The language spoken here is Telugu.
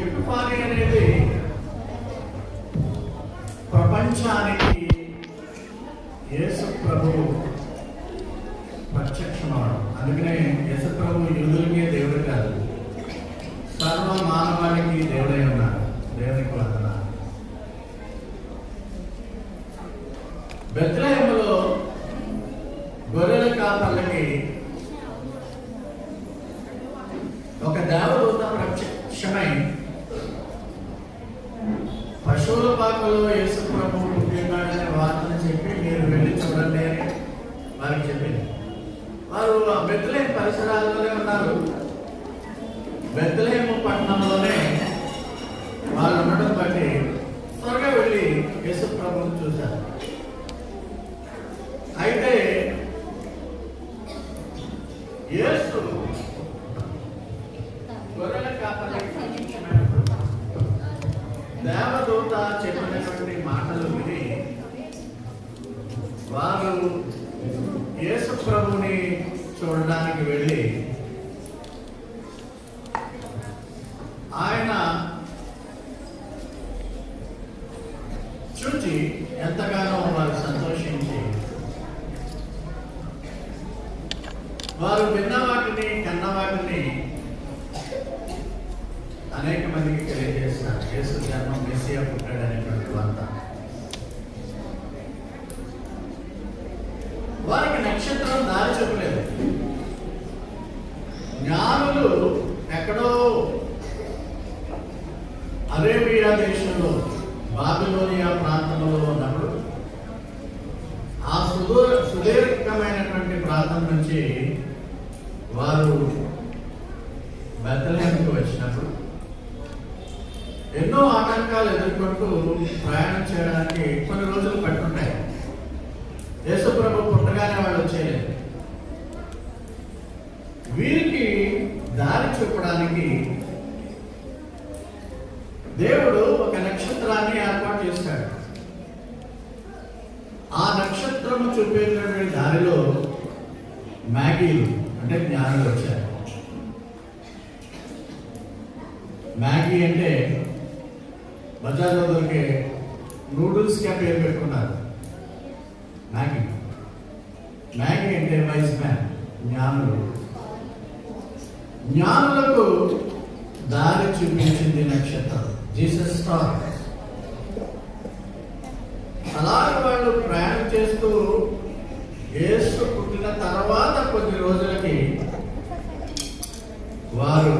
ఎపిఫానీ అనేది ప్రపంచానికి యేసు ప్రభువు ప్రత్యక్షమవడం. అందుకనే యేసు ప్రభువు యూదులకే దేవుడు కాదు, సర్వ మానవాళికి దేవుడై ఉన్నారు. దేవునికి వందనాలు. బెత్లెహేములో గొర్రెల కాపర్లకి ఒక దేవదూత ప్రత్యక్షమై పశువుల పాకలో యేసు ప్రభువు పుట్టినాడనే వార్తను చెప్పి మీరు వెళ్ళి చూడండి అని వారికి చెప్పింది. వారు ఆ బెత్లెహేము పరిసరాల్లోనే ఉన్నారు. బెత్లెహేము పట్టణంలోనే వాళ్ళు ఉండడం బట్టి త్వరగా వెళ్ళి యేసు ప్రభువును చూశారు. అయితే యేసు గొర్రెల కాపరికి దేవదూత చెప్పినటువంటి మాటలు విని వారు యేసు ప్రభుని చూడడానికి వెళ్ళి ఆయన చూచి ఎంతగానో వారు సంతోషించి వారు విన్న వాటిని కన్న వాటిని అనేక మందికి తెలియజేస్తారు. యేసు జన్మం మెస్సియా పుట్టాడనేటువంటి వార్త. వారికి నక్షత్రం దారి చెప్పలేదు. జ్ఞానులు ఎక్కడో అరేబియా దేశంలో బాబిలోనియా ప్రాంతంలో ఉన్నప్పుడు ఆ సుదీర్ఘమైనటువంటి ప్రాంతం నుంచి వారు బెత్లెహేముకు వచ్చినప్పుడు ఎన్నో ఆటంకాలు ఎదుర్కొంటూ ప్రయాణం చేయడానికి కొన్ని రోజులు పట్టుంటాయి. యేసు ప్రభు పుట్టగానే వాళ్ళు వచ్చేయలేదు. వీరికి దారి చూపడానికి దేవుడు ఒక నక్షత్రాన్ని ఏర్పాటు చేశాడు. ఆ నక్షత్రము చూపేటువంటి దారిలో మ్యాగీలు అంటే జ్ఞానులు వచ్చారు. మ్యాగీ అంటే బజార్లో దొరికే నూడిల్స్కి పేరు పెట్టుకున్నారు. మ్యాగీ మ్యాగీ అంటే వైస్ మ్యాన్, జ్ఞానులు. జ్ఞానులకు దారి చూపించింది నక్షత్రం, జీసస్ స్టార్. అలాగే వాళ్ళు ప్రయాణం చేస్తూ యేసు పుట్టిన తర్వాత కొన్ని రోజులకి వారు